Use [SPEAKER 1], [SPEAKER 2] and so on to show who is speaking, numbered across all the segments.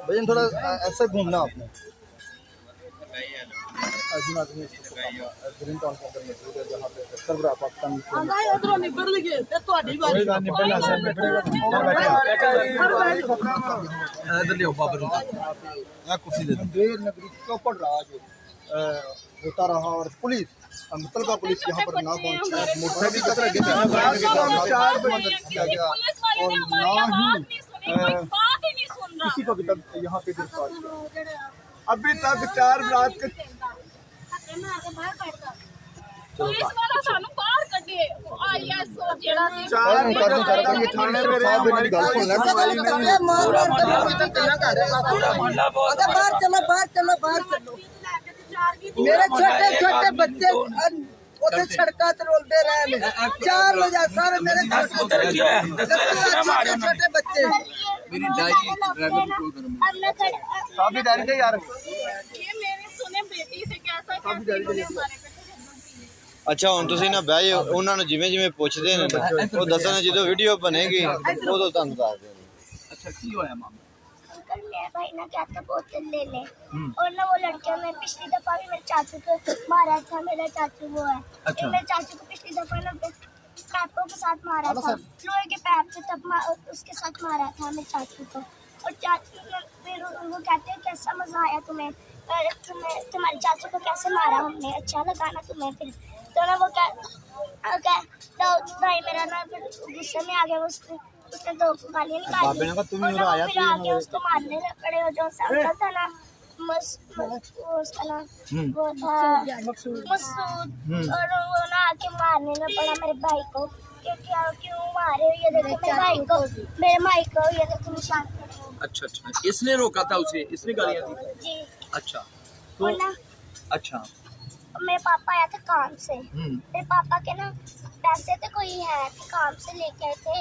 [SPEAKER 1] भजन थोड़ा ऐसा घूमना आपने ग्रीन टाउन के अंदर मौजूद है जहाँ पे सरबराह पाकिस्तान कुर्सी दे देर नगरी चौपड़ राज होता रहा और पुलिस मुतलका पुलिस यहाँ पर ना पहुंची मोटरसाइकिल और ना ही किसी को भी तक यहाँ पे गिरफ्तार किया। अभी तक 4 रात के
[SPEAKER 2] मेरे छोटे छोटे बच्चे सड़क रोलते रहे 4 बजे सारे मेरे छोटे छोटे बच्चे यार
[SPEAKER 1] अच्छा हम तुसी ना बह जाओ उन्होंने जिमें जिमें पूछते हैं वो दसन जो वीडियो बनेगी वो तो तुम दस देंगे।
[SPEAKER 3] अच्छा की होया मामला
[SPEAKER 4] मेरा भाई ना क्या था बोतल ले ले और ना वो लड़कियां मैं पिछली दफा भी मेरे चाचू को मारा था। मेरा चाचू वो है
[SPEAKER 3] अच्छा।
[SPEAKER 4] मेरे चाचू को पिछली दफा ना पैपों के साथ मारा था लोहे के पैप से तब उसके साथ मारा था मेरे चाचू को। और चाचू फिर वो कहते हैं कैसा मजा आया तुम्हें तुम्हारे चाचू को कैसे मारा हमने अच्छा लगा ना तुम्हें। फिर तो ना वो क्या तो भाई मेरा ना फिर गुस्से में आ गया उसने 2 गालियां निकाली और फिर आके उसको मारने पड़े। और जो अंकल था ना उसका नाम वो था मसूद और वो ना आके मारने में पड़ा मेरे भाई को क्यों मारे हो ये देखो मेरे भाई को ये देखो निशान।
[SPEAKER 3] अच्छा अच्छा इसने रोका था उसे इसने गालियां दी
[SPEAKER 4] जी
[SPEAKER 3] अच्छा
[SPEAKER 4] तो ना
[SPEAKER 3] अच्छा
[SPEAKER 4] मेरे पापा आया था काम से मेरे पापा के ना पैसे तो कोई है काम से लेके आए थे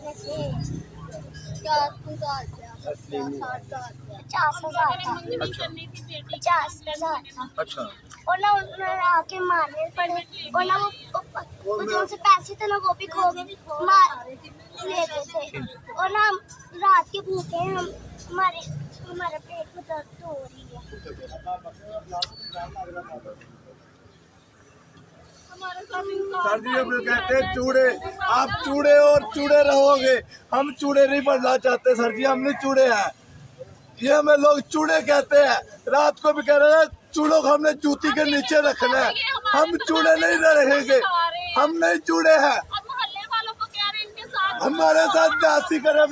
[SPEAKER 4] 50,000 था।
[SPEAKER 3] अच्छा
[SPEAKER 4] और ना उन्होंने आके मारने पड़े और ना वो जो से पैसे थे ना वो भी खो गए मार लेते थे। और ना रात के भूखे हम हमारे पेट में दर्द हो रही है।
[SPEAKER 5] सर जी हम कहते हैं चूड़े आप चूड़े और चूड़े रहोगे हम चूड़े नहीं बनना चाहते सर जी हम नहीं चूड़े हैं ये हमें लोग चूड़े कहते हैं। रात को भी कह रहे हैं चूड़ों को हमने जूती के नीचे रखना है हम चूड़े नहीं रहेंगे हम नहीं चूड़े हैं। हमारे साथ जासी करे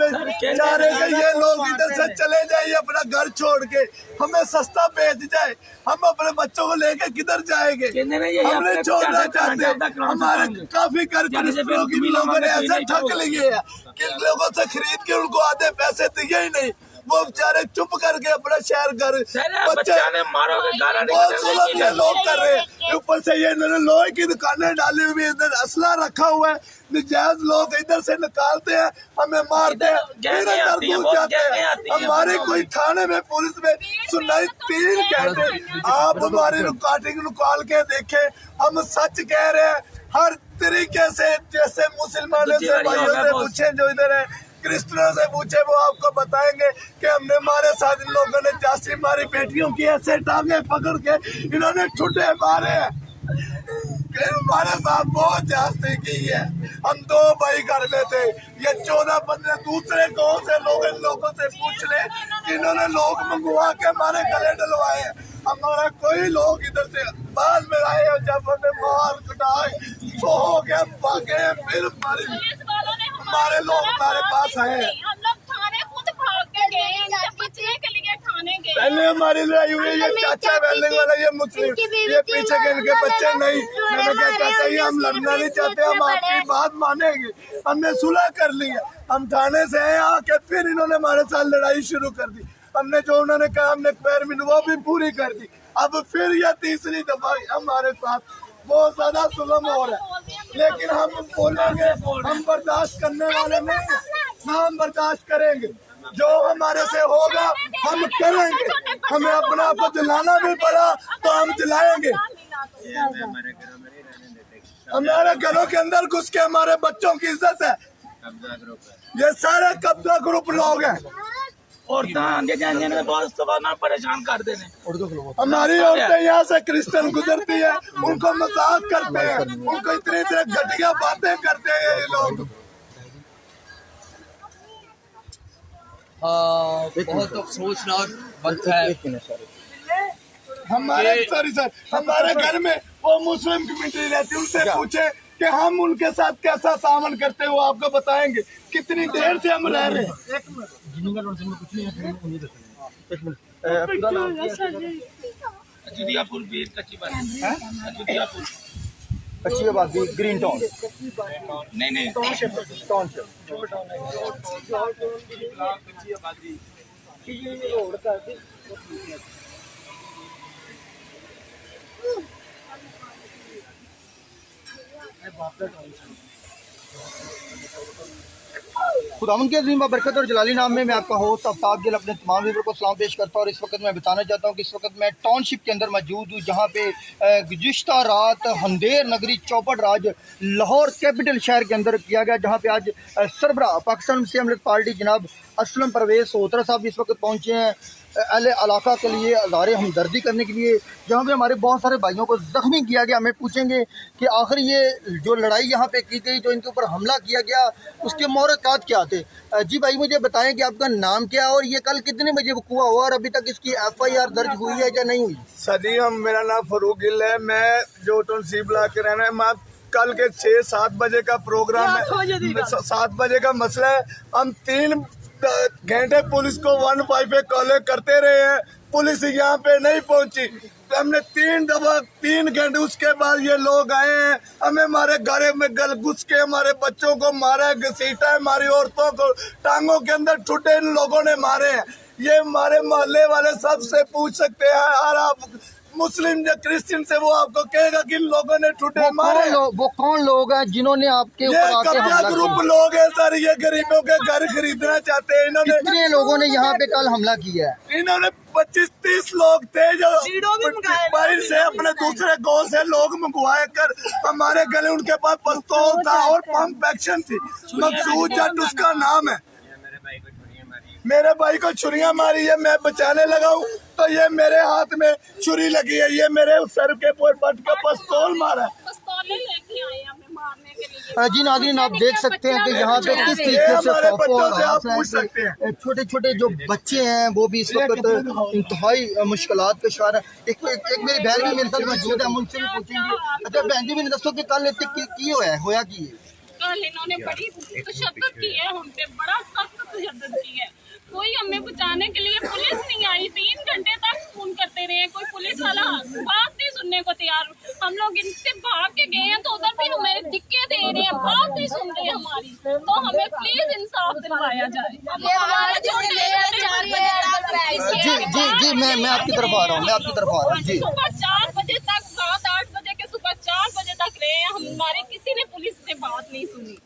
[SPEAKER 5] चाह रहे कि ये लोग इधर से चले जाए अपना घर छोड़ के हमें सस्ता बेच जाए हम अपने बच्चों को लेके किधर जाएंगे हमने छोड़ना चाहते हमारे काफी कर लोगों ने ऐसे ठग लिए हैं कि लोगों से खरीद के उनको आधे पैसे दिए ही नहीं वो बेचारे चुप करके अपना शहर घर बच्चे लोग कर रहे हैं। ऊपर से ये इन्होंने लोहे की दुकानें डाली हुई इधर असला रखा हुआ है निजायज लोग इधर से निकालते हैं हमें मारते हैं जाते हैं हमारे कोई थाने में पुलिस में सुनाई 3 घंटे आप हमारी रिकॉर्डिंग निकाल के देखे हम सच कह रहे हैं हर तरीके से जैसे मुसलमानों से भाइयों से पूछे जो इधर है क्रिश्चियनों से पूछे वो आपको बताएंगे कि हमने हमारे साथ इन लोगों ने जासी मारी बेटियों की ऐसे टांगे पकड़ के इन्होंने छुट्टे मारे हैं हमारे साथ बहुत जास्ती की है। हम 2 भाई घर में थे ये 14-15 दूसरे गाँव से लोग इन लोगों से पूछ ले कि इन्होंने लोग मंगवा के हमारे गले डलवाए हमारा कोई लोग इधर से बाल में आए और जब हमें मार कटाए सो हो गया भागे फिर हमारे लोग हमारे पास आए पहले हमारी लड़ाई हुई ये चाचा वेल्डिंग वाला ये मुस्लिम ये पीछे के इनके बच्चे नहीं मैंने कहा चाचा ये हम लड़ना नहीं चाहते हम आपकी बात मानेंगे हमने सुलह कर ली है हम थाने से आए आके फिर इन्होंने हमारे साथ लड़ाई शुरू कर दी हमने जो उन्होंने कहा हमने पैरमिट वो भी पूरी कर दी अब फिर यह तीसरी दफा हमारे साथ बहुत ज्यादा जुल्म हो रहा है लेकिन हम बोलेंगे हम बर्दाश्त करने वाले नहीं ना हम बर्दाश्त करेंगे जो हमारे से होगा हम करेंगे हमें अपना आप को जलाना भी पड़ा तो हम जलाएंगे हमारे घरों के अंदर घुस के हमारे बच्चों की इज्जत है ये सारे कब्जा ग्रुप लोग हैं।
[SPEAKER 3] परेशान कर देने।
[SPEAKER 5] हमारी औरतें यहाँ से क्रिश्चियन गुजरती है, उनको मजाक करते हैं, उनको इतनी घटिया बातें करते हैं ये लोग।
[SPEAKER 3] बहुत अफसोसनाक बात है।
[SPEAKER 5] हमारे सर हमारे घर में वो मुस्लिम कम्युनिटी रहती है, उनसे पूछे कि हम उनके साथ कैसा तामन करते हैं, वो आपको बताएंगे। कितनी देर से हम रह रहे हैं।
[SPEAKER 3] अजुदियापुर भी कच्ची बात है। अजुदियापुर
[SPEAKER 1] अच्छी बात भी ग्रीन टाउन
[SPEAKER 3] नहीं
[SPEAKER 1] खुदावन के अज़ीम बरकत और जलाली नाम में मैं आपका होस्ट आफ्ताब गिल अपने तमाम व्यूअर को सलाम पेश करता हूँ। और इस वक्त मैं बताना चाहता हूँ कि इस वक्त मैं टाउनशिप के अंदर मौजूद हूँ, जहाँ पे गुज़िश्ता रात हंदेर नगरी चौपड़ राज लाहौर कैपिटल शहर के अंदर किया गया, जहाँ पे आज सरबराह पाकिस्तान मुस्लिम लीग पार्टी जनाब असलम परवेज़ सोहतरा साहब इस वक्त पहुँचे हैं अहले इलाका के लिए अज़हार हमदर्दी करने के लिए, जहाँ पे हमारे बहुत सारे भाइयों को ज़ख्मी किया गया। हमें पूछेंगे कि आखिर ये जो लड़ाई यहाँ पे की गई, जो इनके ऊपर हमला किया गया, उसके मोहरक़ात क्या थे। जी भाई मुझे बताएं कि आपका नाम क्या है और ये कल कितने बजे वक़ूआ हुआ और अभी तक इसकी FIR दर्ज हुई है या नहीं हुई।
[SPEAKER 5] सदी मेरा नाम फरूक गिल है, मैं जो टोनसी ब्लॉक के रहना है। मैं कल के 6-7 बजे का प्रोग्राम है, 7 बजे का मसला है। हम 3 घंटे पुलिस को 1-5 पे कॉल करते रहे हैं, पुलिस यहाँ पे नहीं पहुंची। हमने 3 घंटे उसके बाद ये लोग आए हैं, हमें हमारे घर में गल घुस के हमारे बच्चों को मारा है, घसीटा है, हमारी औरतों को टांगों के अंदर ठुटे इन लोगों ने मारे हैं। ये हमारे मोहल्ले वाले सबसे पूछ सकते हैं, और आप मुस्लिम या क्रिश्चियन से वो आपको कहेगा कि इन लोगों ने ठुटे मारे।
[SPEAKER 1] वो कौन लोग हैं जिन्होंने आपके ऊपर
[SPEAKER 5] ये
[SPEAKER 1] आके
[SPEAKER 5] कब्जा
[SPEAKER 1] हमला
[SPEAKER 5] ग्रुप
[SPEAKER 1] किया?
[SPEAKER 5] लोग हैं सर, ये गरीबों के घर खरीदना चाहते हैं। इन्होंने
[SPEAKER 1] कितने लोगों ने यहाँ पे कल हमला किया है?
[SPEAKER 5] इन्होंने 25-30 लोग थे जो बाहर से अपने दूसरे गांव से लोग मंगवाए कर हमारे गले, उनके पास पिस्तौल था और पंप एक्शन थी। मकसूद जट उसका नाम है। मेरे भाई को छुरियां मारी है, मैं बचाने लगा हूँ तो ये मेरे हाथ में छुरी लगी है, ये मेरे सर के ऊपर पट के पिस्तौल मारा है।
[SPEAKER 1] जी नाज़रीन आप देख सकते हैं कि यहाँ पे किस तरीके से छोटे छोटे जो बच्चे हैं वो भी इस वक्त इंतहाई मुश्किलात का शिकार है। एक मेरी बहन भी मेरे साथ मौजूद है, हम उनसे भी पूछेंगे। अच्छा बहन जी मैंने दसो कि कल की होया की
[SPEAKER 6] कल इन्होंने बड़ी तशद्दुद की है, हम पे बड़ा सख्त तशद्दुद की है। कोई हमें बचाने के लिए पुलिस नहीं आई, 3 घंटे तक फोन करते रहे, कोई पुलिस वाला बात नहीं सुनने को तैयार। हम लोग इनसे भाग के गए हैं तो उधर भी हमें दिक्कत दे रहे हैं, बात नहीं सुन रहे हमारी। तो हमें प्लीज इंसाफ दिलवाया जाए।
[SPEAKER 1] जी मैं आपकी तरफ आ रहा हूँ, जी
[SPEAKER 6] सुबह 4 बजे तक, रात 8 बजे के सुबह 4 बजे तक रहे हैं, हमारे किसी ने पुलिस से बात नहीं सुनी।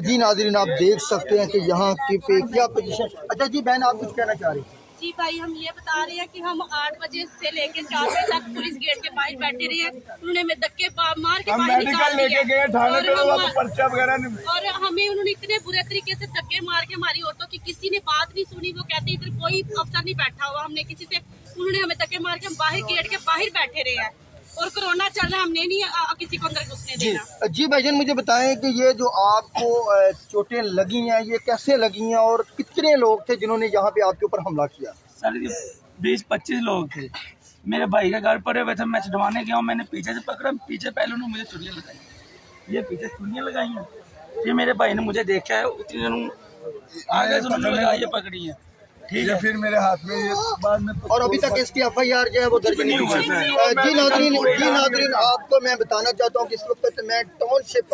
[SPEAKER 1] जी नाज़रीन आप देख सकते हैं कि यहाँ की क्या पोजीशन। अच्छा जी बहन आप कुछ कहना चाह रही हैं?
[SPEAKER 7] जी भाई हम ये बता रहे हैं कि हम 8 बजे से लेके 4 बजे तक पुलिस गेट के बाहर बैठे रहे हैं, उन्होंने हमें धक्के मार के बाहर निकाल दिया और हमें उन्होंने इतने बुरे तरीके से धक्के मार के हमारी औरतों की किसी ने बात नहीं सुनी। वो कहते इधर कोई अफसर नहीं बैठा हुआ, हमने किसी से, उन्होंने हमें धक्के मार के बाहर गेट के बाहर बैठे रहे हैं और कोरोना चल रहा है, हमने नहीं किसी को अंदर घुसने देना।
[SPEAKER 1] जी भाईजान मुझे बताएं कि ये जो आपको चोटें लगी हैं ये कैसे लगी हैं और कितने लोग थे जिन्होंने यहाँ पे आपके ऊपर हमला किया?
[SPEAKER 3] सर 20-25 लोग थे, मेरे भाई के घर पड़े हुए थे, मैं छुड़वाने गया हूँ, मैंने पीछे से पकड़ा, पीछे पहले उन्होंने मुझे चुड़ियाँ लगाई, ये पीछे चुड़ियाँ लगाई हैं, फिर मेरे भाई ने मुझे देखा है, उतनी आगे से पकड़ी है, ठीक है,
[SPEAKER 5] फिर मेरे हाथ में ये बाद में
[SPEAKER 1] और अभी तक इसकी FIR जो है वो दर्ज नहीं हुई है। जी नाज़रीन आपको मैं बताना चाहता हूँ कि इस वक्त मैं टाउनशिप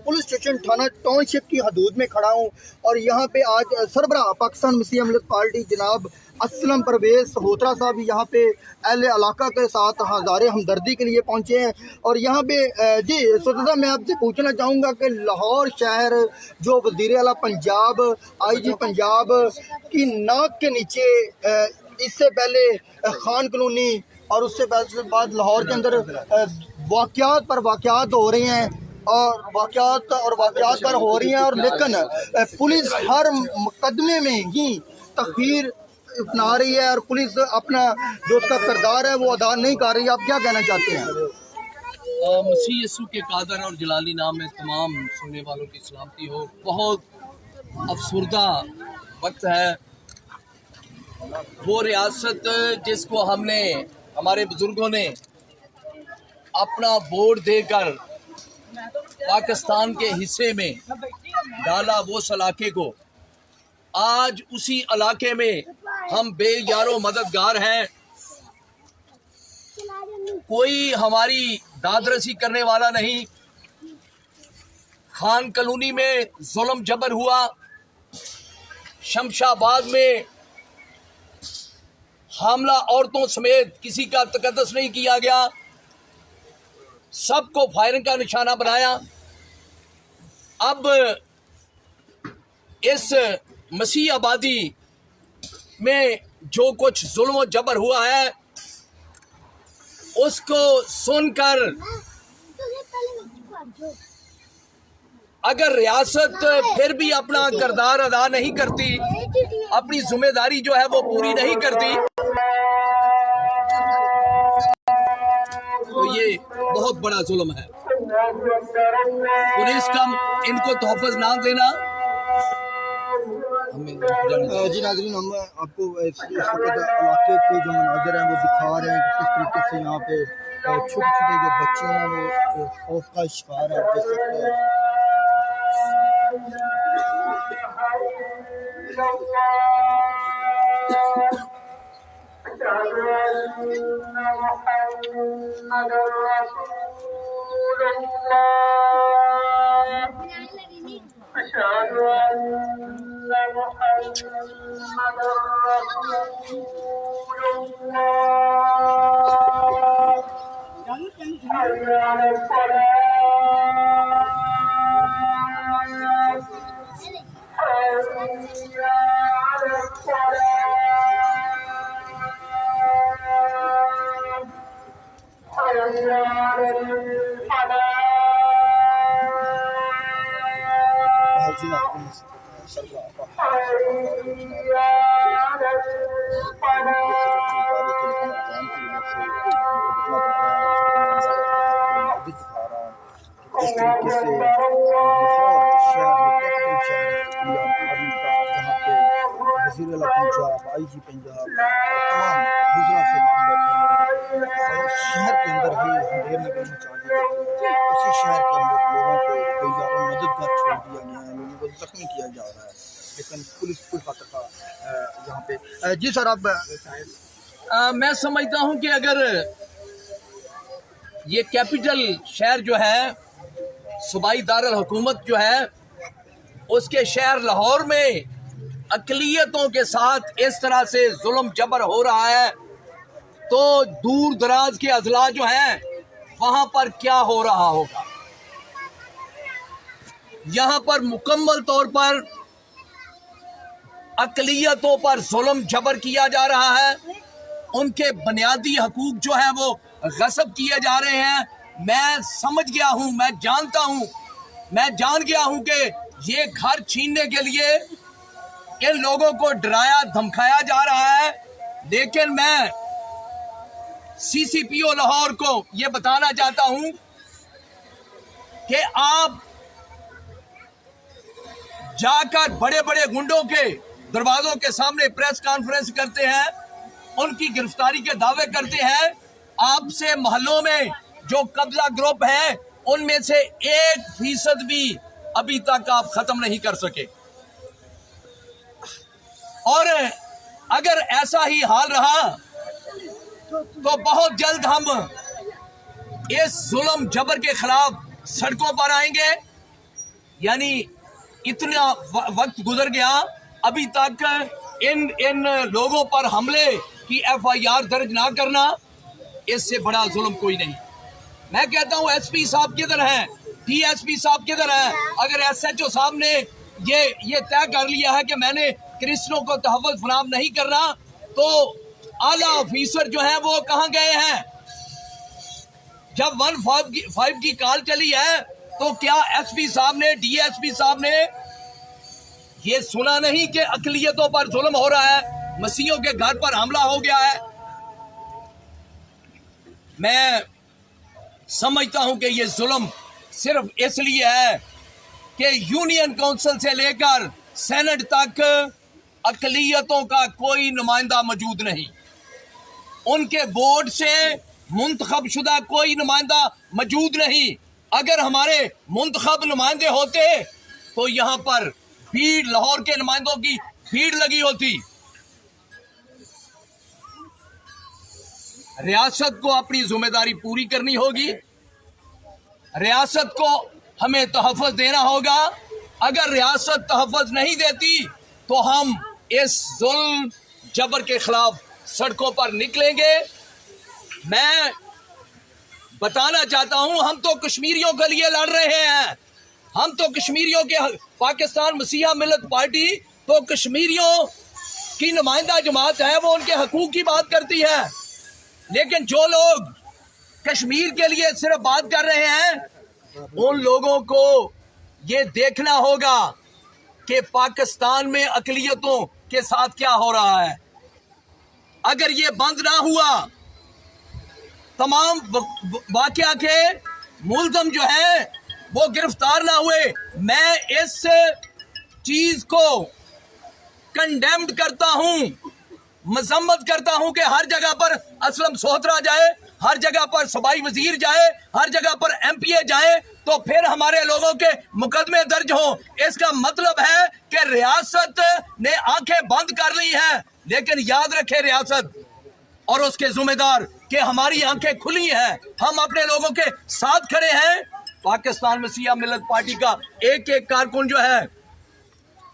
[SPEAKER 1] पुलिस स्टेशन थाना टाउनशिप की हदूद में खड़ा हूँ और यहाँ पे आज सरबराह पाकिस्तान मुस्लिम लीग पार्टी जनाब असलम परवेज़ सोहतरा साहब यहाँ पे अहले इलाका के साथ हज़ारे हमदर्दी के लिए पहुँचे हैं। और यहाँ पे जी सोहतरा साहब मैं आपसे पूछना चाहूँगा कि लाहौर शहर जो वज़ीर आला पंजाब IG पंजाब की नाक के नीचे इससे पहले खान कॉलोनी और उससे बाद लाहौर के अंदर वाक़यात पर वाक़यात हो रहे हैं, और वाक़यात पर हो रही हैं, और लेकिन पुलिस हर मुकदमे में ही तखीर अपना रही है और पुलिस अपना जो उसका किरदार है वो अदा नहीं कर रही है। आप क्या कहना चाहते हैं?
[SPEAKER 8] मसीह यीशु के कादर और जलाली नाम में तमाम सुनने वालों की सलामती हो। बहुत अफसुर्दा वक्त है। वो रियासत जिसको हमने, हमारे बुजुर्गों ने अपना वोट देकर पाकिस्तान के हिस्से में डाला, वो इलाके को आज उसी इलाके में हम बेयारो मददगार हैं। कोई हमारी दादरसी करने वाला नहीं। खान कॉलोनी में जुल्म जबर हुआ, शमशाबाद में हमला औरतों समेत किसी का तकद्दुस नहीं किया गया, सबको फायरिंग का निशाना बनाया। अब इस मसीह आबादी में जो कुछ जुल्म जबर हुआ है उसको सुनकर अगर रियासत फिर भी अपना किरदार अदा नहीं करती, अपनी जिम्मेदारी जो है वो पूरी नहीं करती, तो ये बहुत बड़ा जुल्म है। पुलिस का इनको तोहफज ना देना।
[SPEAKER 1] जी नाज़रीन, हम आपको इस वक्त इलाके के जो मनाज़र हैं वो दिखा रहे हैं कि किस तरीके से यहाँ पे छोटे छोटे जो बच्चे हैं वो खौफ का शिकार है। देख सकते हैं। IG पंजाब तमाम गुजरात से लोग बैठे हैं और उस शहर के अंदर ही अंधेर नगर मचा दी गई है। उसी शहर के अंदर लोगों को बेजारों मददगार छोड़ दिया गया है, लोगों को जख्मी किया जा रहा है, लेकिन पुलिस कोई फातर का यहाँ पे। जी सर, आप
[SPEAKER 8] मैं समझता हूँ कि अगर ये कैपिटल शहर जो है, सूबाई दारुल हुकूमत जो है, उसके शहर लाहौर में अक़लियतों के साथ इस तरह से जुल्म जबर हो रहा है, तो दूर दराज के अजला जो हैं वहां पर क्या हो रहा होगा। यहां पर मुकम्मल तौर पर अक़लियतों पर जुल्म जबर किया जा रहा है, उनके बुनियादी हकूक जो है वो गसब किए जा रहे हैं। मैं समझ गया हूं, मैं जानता हूं, मैं जान गया हूं कि ये घर छीनने के लिए इन लोगों को डराया धमकाया जा रहा है, लेकिन मैं CCPO लाहौर को ये बताना चाहता हूं कि आप जाकर बड़े बड़े गुंडों के दरवाजों के सामने प्रेस कॉन्फ्रेंस करते हैं, उनकी गिरफ्तारी के दावे करते हैं। आपसे मोहल्लों में जो कब्जा ग्रुप है उनमें से 1% भी अभी तक आप खत्म नहीं कर सके, और अगर ऐसा ही हाल रहा तो बहुत जल्द हम इस जुल्म जबर के खिलाफ सड़कों पर आएंगे। यानी इतना वक्त गुजर गया, अभी तक इन लोगों पर हमले की FIR दर्ज ना करना, इससे बड़ा जुल्म कोई नहीं। मैं कहता हूं SP साहब किधर हैं, DSP साहब किधर हैं? अगर SHO साहब ने ये तय कर लिया है कि मैंने क्रिश्चियनों को तहफ़्फ़ुज़ फराहम नहीं करना, तो आला ऑफिसर जो है वो कहाँ गए हैं? जब 115 की कॉल चली है तो क्या एसपी साहब ने, डीएसपी साहब ने ये सुना नहीं कि अकलियतों पर जुल्म हो रहा है, मसीहों के घर पर हमला हो गया है? मैं समझता हूं कि ये जुल्म सिर्फ इसलिए है कि यूनियन काउंसिल से लेकर सेनेट तक अकलियतों का कोई नुमाइंदा मौजूद नहीं, उनके बोर्ड से मुंतखब शुदा कोई नुमाइंदा मौजूद नहीं। अगर हमारे मुंतखब नुमाइंदे होते तो यहां पर भीड़, लाहौर के नुमाइंदों की भीड़ लगी होती। रियासत को अपनी जिम्मेदारी पूरी करनी होगी, रियासत को हमें तहफ़्फ़ुज़ देना होगा। अगर रियासत तहफ़्फ़ुज़ नहीं देती तो हम इस जुल्म जबर के खिलाफ सड़कों पर निकलेंगे। मैं बताना चाहता हूं, हम तो कश्मीरियों के लिए लड़ रहे हैं, हम तो कश्मीरियों के, पाकिस्तान मसीहा मिल्लत पार्टी तो कश्मीरियों की नुमाइंदा जमात है, वो उनके हकूक की बात करती है। लेकिन जो लोग कश्मीर के लिए सिर्फ बात कर रहे हैं, उन लोगों को ये देखना होगा कि पाकिस्तान में अक़लियतों के साथ क्या हो रहा है। अगर ये बंद ना हुआ, तमाम वाकया के मुल्ज़म जो है वो गिरफ्तार ना हुए, मैं इस चीज को कंडेम्ड करता हूं, मजम्मत करता हूं कि हर जगह पर असलम सोहतरा जाए, हर जगह पर सबाई वजीर जाए, हर जगह पर एमपीए जाए, तो फिर हमारे लोगों के मुकदमे दर्ज हों। इसका मतलब है कि रियासत ने आंखें बंद कर ली हैं। लेकिन याद रखे रियासत और उसके जिम्मेदार कि हमारी आंखें खुली हैं, हम अपने लोगों के साथ खड़े हैं। पाकिस्तान मसीहा मिल्लत पार्टी का एक एक कारकुन जो है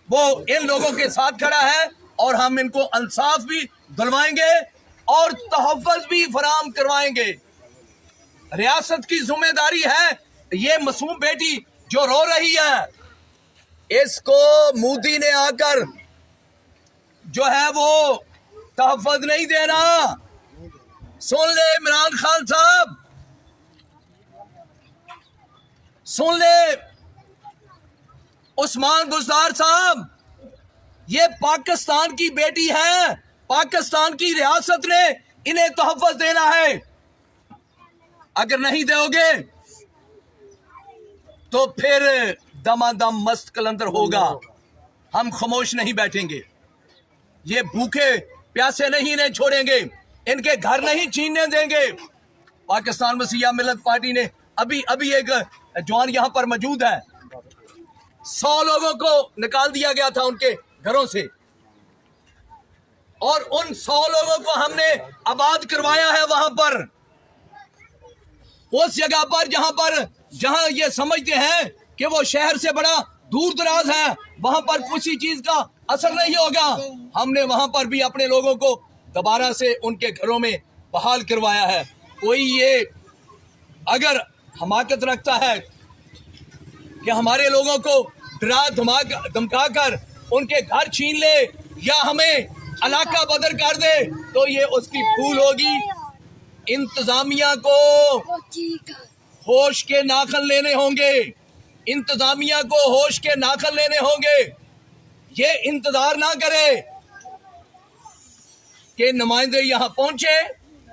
[SPEAKER 8] वो इन लोगों के साथ खड़ा है और हम इनको इंसाफ भी दिलवाएंगे और तहफ़्फ़ुज़ भी फराहम करवाएंगे। रियासत की जिम्मेदारी है, ये मासूम बेटी जो रो रही है, इसको मोदी ने आकर जो है वो तहफ़्फ़ुज़ नहीं देना। सुन ले इमरान खान साहब, सुन ले उस्मान गुज़दार साहब, ये पाकिस्तान की बेटी है, पाकिस्तान की रियासत ने इन्हें तहफ़्फ़ुज़ देना है। अगर नहीं दोगे तो फिर दमादम मस्त कलंदर होगा। हम खामोश नहीं बैठेंगे, ये भूखे प्यासे नहीं इन्हें छोड़ेंगे, इनके घर नहीं छीनने देंगे। पाकिस्तान मसीहा मिल्लत पार्टी ने अभी एक जवान यहां पर मौजूद है, 100 लोगों को निकाल दिया गया था उनके घरों से और उन 100 लोगों को हमने आबाद करवाया है वहां पर, उस जगह पर जहां ये समझते हैं कि वो शहर से बड़ा दूर दराज है, वहां पर किसी चीज का असर नहीं होगा। हमने वहां पर भी अपने लोगों को दोबारा से उनके घरों में बहाल करवाया है। कोई ये अगर हमाकत रखता है कि हमारे लोगों को डरा धमका कर उनके घर छीन ले या हमें इलाका बदर कर दे, तो ये उसकी भूल होगी। इंतजामिया को होश के नाखन लेने होंगे, इंतजामिया को होश के नाखन लेने होंगे। ये इंतजार ना करे कि नुमाइंदे यहां पहुंचे,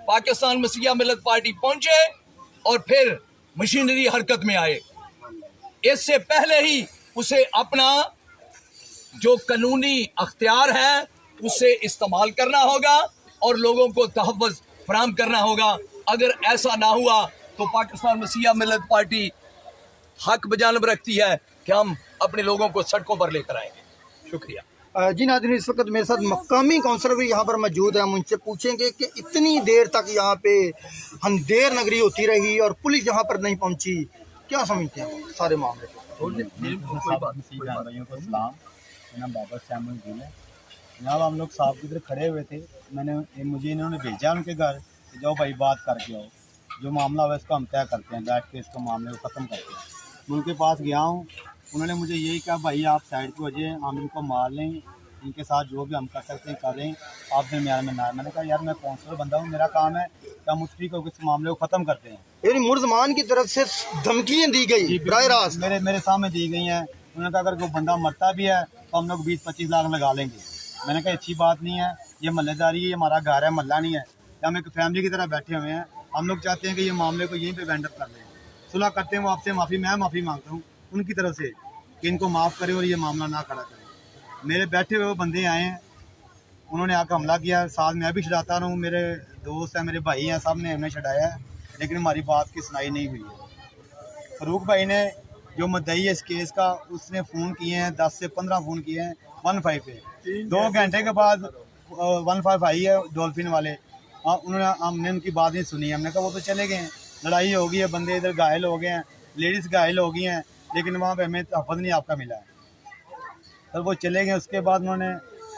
[SPEAKER 8] पाकिस्तान मसीहा मिल्लत पार्टी पहुंचे और फिर मशीनरी हरकत में आए। इससे पहले ही उसे अपना जो कानूनी अख्तियार है उसे इस्तेमाल करना होगा और लोगों को तहफ़्फ़ुज़ फराहम करना होगा। अगर ऐसा ना हुआ तो पाकिस्तान मसीहा मिल्लत पार्टी हक बजानब रखती है कि हम अपने लोगों को सड़कों पर लेकर आएंगे। शुक्रिया।
[SPEAKER 1] जी नाज़रीन, इस वक्त मेरे साथ मकामी काउंसलर भी यहाँ पर मौजूद है। हम उनसे पूछेंगे कि इतनी देर तक यहाँ पे अंधेर नगरी होती रही और पुलिस यहाँ पर नहीं पहुँची, क्या समझते हैं सारे मामले को?
[SPEAKER 9] भाइयों को सलाम, मेरा नाम बाबर श्यामल गिल है। जनाब हम लोग साहब की तरह खड़े हुए थे, मुझे इन्होंने भेजा उनके घर, जाओ भाई बात करके आओ, जो मामला हुआ इसको हम तय करते हैं, बैठ के इसको मामले को ख़त्म करते हैं। मैं उनके पास गया हूँ, उन्होंने मुझे यही कहा भाई आप साइड पे हो जाए, हम इनको मार लें, इनके साथ जो भी हम कर सकते हैं कर रहे हैं, आप दरमियान में ना। मैंने कहा यार मैं काउंसलर बंदा हूँ, मेरा काम है कि हम मुफ्ती को इस मामले को ख़त्म करते हैं।
[SPEAKER 1] यानी मुलजमान की तरफ से धमकियाँ दी गई बराह रास्त
[SPEAKER 9] मेरे सामने दी गई हैं। उन्होंने कहा अगर कोई बंदा मरता भी है तो हम लोग 20-25 लाख लगा लेंगे। मैंने कहा अच्छी बात नहीं है, ये महल्लेदारी है, ये हमारा घर है, महल्ला नहीं है। हम एक फैमिली की तरह बैठे हुए हैं। हम लोग चाहते हैं कि ये मामले को यहीं पे वेंड अप कर लें, सुलह करते हैं। वो आपसे माफ़ी, मैं माफ़ी मांगता हूँ उनकी तरफ से कि इनको माफ़ करें और ये मामला ना खड़ा करें। मेरे बैठे हुए वो बंदे आए हैं, उन्होंने आकर हमला किया। साथ मैं भी छड़ाता रहा हूँ, मेरे दोस्त हैं, मेरे भाई हैं, सब ने हमें छड़ाया है, लेकिन हमारी बात की सुनाई नहीं हुई है। फरूक भाई ने जो मुद्दई है इस केस का, उसने फ़ोन किए हैं, 10 से 15 फ़ोन किए हैं 15 पे। 2 घंटे के बाद 15 आई है डॉल्फिन वाले, हमने उनकी बात नहीं सुनी। हमने कहा वो तो चले गए हैं, लड़ाई हो गई है, बंदे इधर घायल हो गए हैं, लेडीज़ घायल हो गई हैं, लेकिन वहाँ पे हमें तहफ़्फ़ुज़ नहीं आपका मिला है। तो वो चले गए। उसके बाद उन्होंने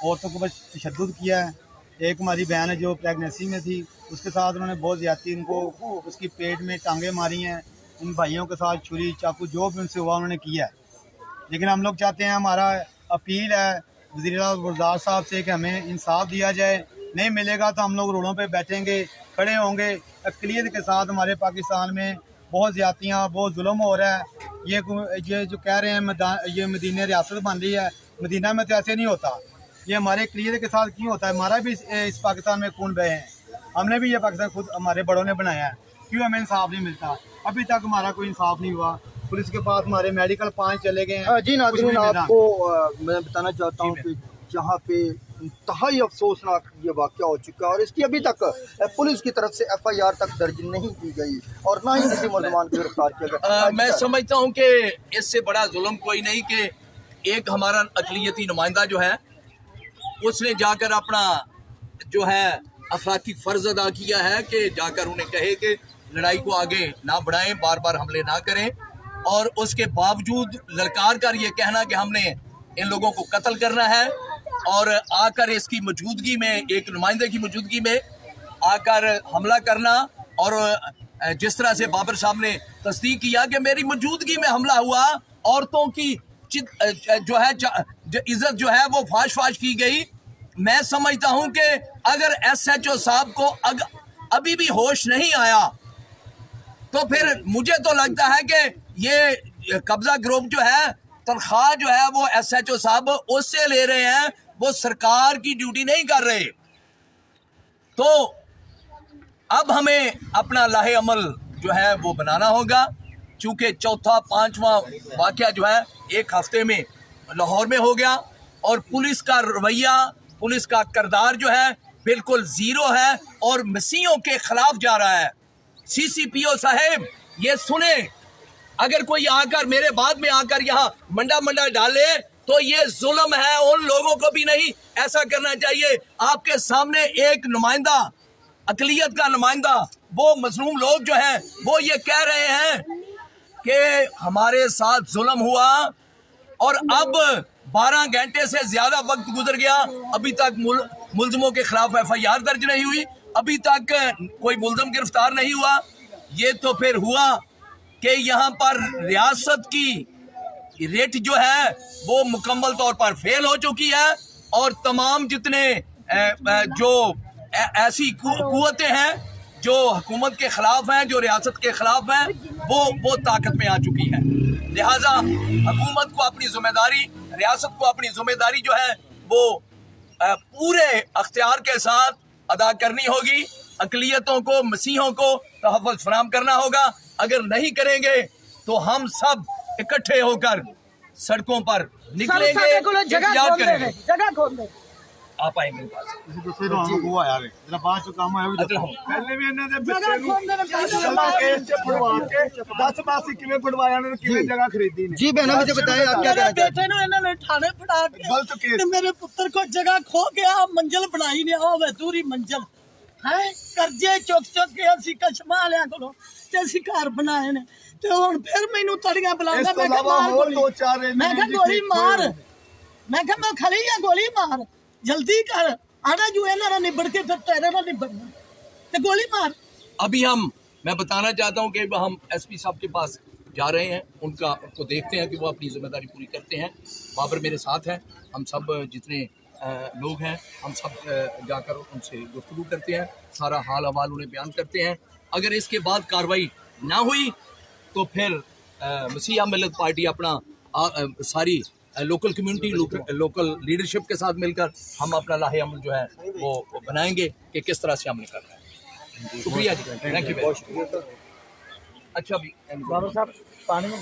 [SPEAKER 9] औरतों को बस तशद्दुद किया है। एक हमारी बहन है जो प्रेगनेंसी में थी, उसके साथ उन्होंने बहुत ज़्यादती, उनको उसकी पेट में टांगे मारी हैं। इन भाइयों के साथ छुरी चाकू जो भी उनसे हुआ उन्होंने किया है। लेकिन हम लोग चाहते हैं, हमारा अपील है वज़ीर गुलजार साहब से कि हमें इंसाफ दिया जाए। नहीं मिलेगा तो हम लोग रोडों पे बैठेंगे, खड़े होंगे। अक़लियत के साथ हमारे पाकिस्तान में बहुत ज़्यादतियाँ, बहुत जुल्म हो रहा है। ये जो कह रहे हैं ये मदीना रियासत बन रही है, मदीना में तो ऐसे नहीं होता। ये हमारे अक़लियत के साथ क्यों होता है? हमारा भी इस पाकिस्तान में खून बहे हैं, हमने भी ये पाकिस्तान खुद हमारे बड़ों ने बनाया है। क्यों हमें इंसाफ नहीं मिलता? अभी तक हमारा कोई इंसाफ नहीं हुआ। पुलिस के पास हमारे मेडिकल 5 चले गए हैं।
[SPEAKER 1] जी नाज़रीन, आपको मैं बताना चाहता हूँ कि जहाँ पे इंतहाई अफसोसनाक ये वाक़या हो चुका है और इसकी अभी तक पुलिस की तरफ से FIR तक दर्ज नहीं की गई और ना ही किसी मुलजमान को गिरफ्तार किया गया।
[SPEAKER 8] मैं समझता हूँ कि इससे बड़ा जुल्म कोई नहीं कि एक हमारा अक़लियती नुमाइंदा जो है उसने जाकर अपना जो है अखलाकी फ़र्ज अदा किया है कि जाकर उन्हें कहे कि लड़ाई को आगे ना बढ़ाएं, बार बार हमले ना करें, और उसके बावजूद ललकार कर ये कहना कि हमने इन लोगों को कत्ल करना है और आकर इसकी मौजूदगी में, एक नुमाइंदे की मौजूदगी में आकर हमला करना। और जिस तरह से बाबर साहब ने तस्दीक किया कि मेरी मौजूदगी में हमला हुआ, औरतों की जो है इज्जत जो है वो फाश की गई। मैं समझता हूं कि अगर SHO साहब को अभी भी होश नहीं आया तो फिर मुझे तो लगता है कि ये कब्जा ग्रुप जो है, तनख्वाह जो है वो SHO साहब उससे ले रहे हैं, वो सरकार की ड्यूटी नहीं कर रहे। तो अब हमें अपना लाहे अमल जो है वो बनाना होगा, चूंकि चौथा 5वां वाक़या जो है एक हफ्ते में लाहौर में हो गया और पुलिस का रवैया, पुलिस का किरदार जो है बिल्कुल ज़ीरो है और मसीहों के खिलाफ जा रहा है। CCPO साहब ये सुने, अगर कोई आकर मेरे बाद में आकर यहाँ मंडा डाले तो ये जुल्म है, उन लोगों को भी नहीं ऐसा करना चाहिए। आपके सामने एक नुमाइंदा, अक़लियत का नुमाइंदा, वो मजलूम लोग जो हैं वो ये कह रहे हैं कि हमारे साथ जुल्म हुआ और अब 12 घंटे से ज़्यादा वक्त गुजर गया, अभी तक मुल्ज़िमों के खिलाफ FIR दर्ज नहीं हुई, अभी तक कोई मुल्ज़िम गिरफ्तार नहीं हुआ। ये तो फिर हुआ कि यहाँ पर रियासत की रेट जो है वो मुकम्मल तौर पर फेल हो चुकी है और तमाम जितने जो ऐसी कुव्वतें हैं जो हुकूमत के खिलाफ हैं, जो रियासत के खिलाफ हैं, वो ताकत में आ चुकी है। लिहाजा हुकूमत को अपनी जिम्मेदारी, रियासत को अपनी जिम्मेदारी जो है वो पूरे अख्तियार के साथ अदा करनी होगी। अक़लियतों को, मसीहों को तहफ़्फ़ुज़ फराहम करना होगा। अगर नहीं करेंगे तो हम सब इकट्ठे होकर सड़कों पर निकलेंगे,
[SPEAKER 2] जगह खोल दे।
[SPEAKER 8] आप आएंगे पास
[SPEAKER 9] वो आया जरा बात जो काम है
[SPEAKER 5] पहले भी इन्होंने बच्चे केस च फड़वा के 10 मासी किवें फड़वाया ने किवें जगह खरीदी ने।
[SPEAKER 1] जी बहना, मुझे बताएं आप क्या कहना चाहते
[SPEAKER 2] बेटे ने इन्होंने ठाणे फड़ा के
[SPEAKER 5] गलत केस,
[SPEAKER 2] मेरे पुत्र को जगह खो गया, मंजिल बनाई ने होवे दूरी मंजिल है, कर्जे चुक के असी कशमा लिया को ते असी घर बनाए ने ते हुन फिर मैनू तड़ियां बुलांदा। मैं कहा गोली मार, मैं कहा मैं खड़ी है गोली मार, जल्दी कर आना जो है ना निबड़ के फिर तेरे ना निबड़ना ते गोली मार।
[SPEAKER 8] अभी मैं बताना चाहता हूँ कि हम SP साहब के पास जा रहे हैं, उनको देखते हैं कि वो अपनी जिम्मेदारी पूरी करते हैं। बाबर मेरे साथ हैं, हम सब जितने लोग हैं, हम सब जाकर उनसे गुफ्तगू करते हैं, सारा हाल अहवाल उन्हें बयान करते हैं। अगर इसके बाद कार्रवाई ना हुई तो फिर मसीहा मिल्लत पार्टी अपना सारी लोकल कम्युनिटी, लोकल लीडरशिप के साथ मिलकर हम अपना लाहे अमल जो है वो बनाएंगे कि किस तरह से अमल करना है। शुक्रिया जी, थैंक यू। अच्छा भी
[SPEAKER 3] बाबा साहब पानी में